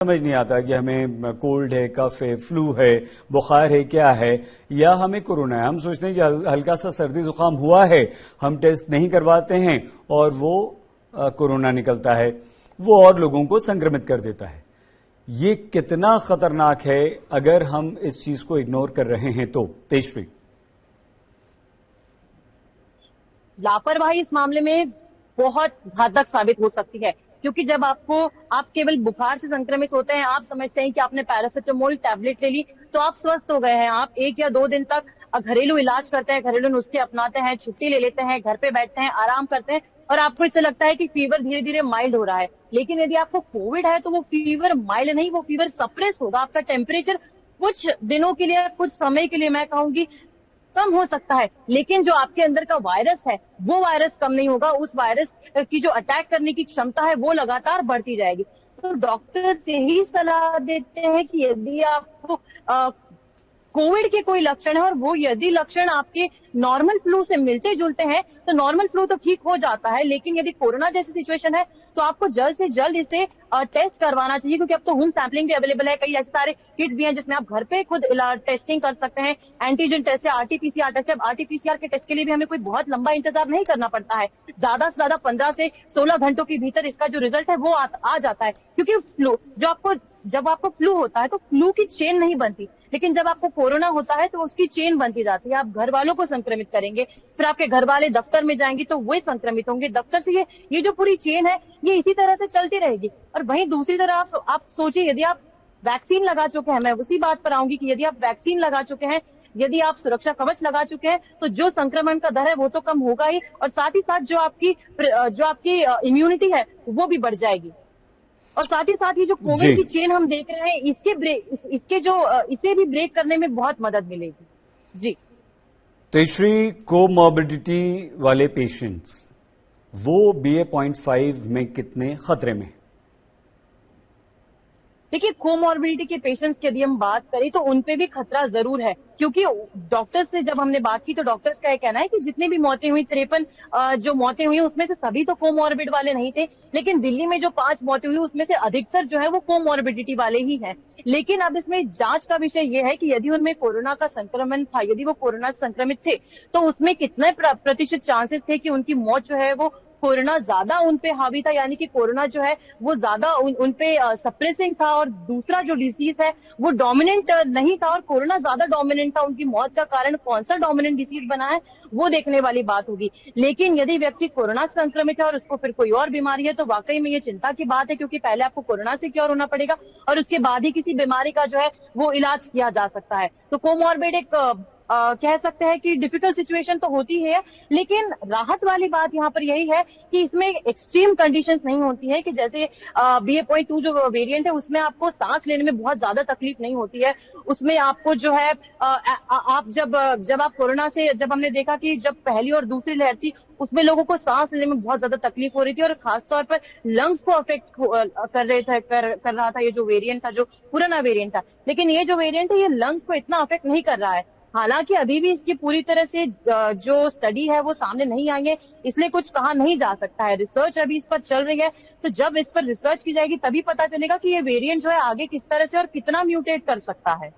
समझ नहीं आता कि हमें कोल्ड है, कफ है, फ्लू है, बुखार है, क्या है, या हमें कोरोना है। हम सोचते हैं कि हल्का सा सर्दी जुकाम हुआ है, हम टेस्ट नहीं करवाते हैं और वो कोरोना निकलता है, वो और लोगों को संक्रमित कर देता है। ये कितना खतरनाक है अगर हम इस चीज को इग्नोर कर रहे हैं तो। तेजश्री, लापरवाही इस मामले में बहुत घातक साबित हो सकती है, क्योंकि जब आप केवल बुखार से संक्रमित होते हैं, आप समझते हैं कि आपने पैरासिटामोल टैबलेट ले ली तो आप स्वस्थ हो गए हैं। आप 1 या 2 दिन तक घरेलू इलाज करते हैं, घरेलू नुस्खे अपनाते हैं, छुट्टी ले लेते हैं, घर पे बैठते हैं, आराम करते हैं और आपको इससे लगता है कि फीवर धीरे धीरे माइल्ड हो रहा है। लेकिन यदि आपको कोविड है तो वो फीवर माइल्ड नहीं, वो फीवर सप्रेस होगा। आपका टेम्परेचर कुछ दिनों के लिए, कुछ समय के लिए मैं कहूंगी कम हो सकता है, लेकिन जो आपके अंदर का वायरस है वो वायरस कम नहीं होगा। उस वायरस की जो अटैक करने की क्षमता है वो लगातार बढ़ती जाएगी। तो डॉक्टर यही सलाह देते हैं कि यदि आपको कोविड के कोई लक्षण है और वो यदि लक्षण आपके नॉर्मल फ्लू से मिलते जुलते हैं तो नॉर्मल फ्लू तो ठीक हो जाता है, लेकिन यदि कोरोना जैसी सिचुएशन है तो आपको जल्द से जल्द इसे टेस्ट करवाना चाहिए, क्योंकि अब तो होम सैंपलिंग भी अवेलेबल है। कई ऐसे सारे किट्स भी हैं जिसमें आप घर पे खुद टेस्टिंग कर सकते हैं। एंटीजन टेस्ट है, आरटीपीसीआर टेस्ट है। आरटीपीसीआर के टेस्ट के लिए भी हमें कोई बहुत लंबा इंतजार नहीं करना पड़ता है। ज्यादा से ज्यादा 15 से 16 घंटों के भीतर इसका जो रिजल्ट है वो आ जाता है, क्योंकि फ्लू जब आपको फ्लू होता है तो फ्लू की चेन नहीं बनती, लेकिन जब आपको कोरोना होता है तो उसकी चेन बनती जाती है। आप घर वालों को संक्रमित करेंगे, फिर आपके घर वाले दफ्तर में जाएंगे तो वे संक्रमित होंगे, दफ्तर से ये जो पूरी चेन है ये इसी तरह से चलती रहेगी। और वहीं दूसरी तरफ आप सोचिए, यदि आप वैक्सीन लगा चुके हैं, मैं उसी बात पर आऊंगी कि यदि आप वैक्सीन लगा चुके हैं, यदि आप सुरक्षा कवच लगा चुके हैं तो जो संक्रमण का दर है वो तो कम होगा ही, और साथ ही साथ जो आपकी इम्यूनिटी है वो भी बढ़ जाएगी। और साथ ही साथ ये जो कोविड की चेन हम देख रहे हैं इसे भी ब्रेक करने में बहुत मदद मिलेगी। जी तेजश्री, कोमॉर्बिडिटी वाले पेशेंट्स वो BA.5 में कितने खतरे में? देखिए, कोमॉर्बिडिटी के पेशेंट्स की यदि हम बात करें तो उनपे भी खतरा जरूर है, क्योंकि डॉक्टर्स से जब हमने बात की तो डॉक्टर्स का यह कहना है कि जितनी भी मौतें हुई 53 जो मौतें हुई उसमें से सभी तो कोमॉर्बिड वाले नहीं थे, लेकिन दिल्ली में जो 5 मौतें हुई उसमें से अधिकतर जो है वो कोमॉर्बिडिटी वाले ही हैं। लेकिन अब इसमें जांच का विषय ये है कि यदि उनमें कोरोना का संक्रमण था, यदि वो कोरोना से संक्रमित थे तो उसमें कितने प्रतिशत चांसेस थे कि उनकी मौत जो है वो कोरोना ज्यादा उन पे हावी था, यानी कि कोरोना जो है वो ज्यादा उन पे सप्रेसिंग था, और दूसरा जो डिजीज है वो डोमिनेंट नहीं था और कोरोना ज्यादा डोमिनेंट था। उनकी मौत का कारण कौन सा डोमिनेंट डिजीज बना है वो देखने वाली बात होगी। लेकिन यदि व्यक्ति कोरोना से संक्रमित है और उसको फिर कोई और बीमारी है तो वाकई में ये चिंता की बात है, क्योंकि पहले आपको कोरोना से क्योर होना पड़ेगा और उसके बाद ही किसी बीमारी का जो है वो इलाज किया जा सकता है। तो कोमॉर्बिड एक कह सकते हैं कि डिफिकल्ट सिचुएशन तो होती है, लेकिन राहत वाली बात यहाँ पर यही है कि इसमें एक्सट्रीम कंडीशंस नहीं होती है कि जैसे BA.2 जो वेरिएंट है उसमें आपको सांस लेने में बहुत ज्यादा तकलीफ नहीं होती है। उसमें आपको जो है आप जब आप कोरोना से, जब हमने देखा कि जब पहली और दूसरी लहर थी उसमें लोगों को सांस लेने में बहुत ज्यादा तकलीफ हो रही थी और खासतौर पर लंग्स को अफेक्ट कर रहा था ये जो वेरिएंट था, जो पुराना वेरिएंट था। लेकिन ये जो वेरिएंट है ये लंग्स को इतना अफेक्ट नहीं कर रहा है। हालांकि अभी भी इसकी पूरी तरह से जो स्टडी है वो सामने नहीं आई है, इसलिए कुछ कहा नहीं जा सकता है। रिसर्च अभी इस पर चल रही है, तो जब इस पर रिसर्च की जाएगी तभी पता चलेगा कि ये वेरिएंट जो है आगे किस तरह से और कितना म्यूटेट कर सकता है।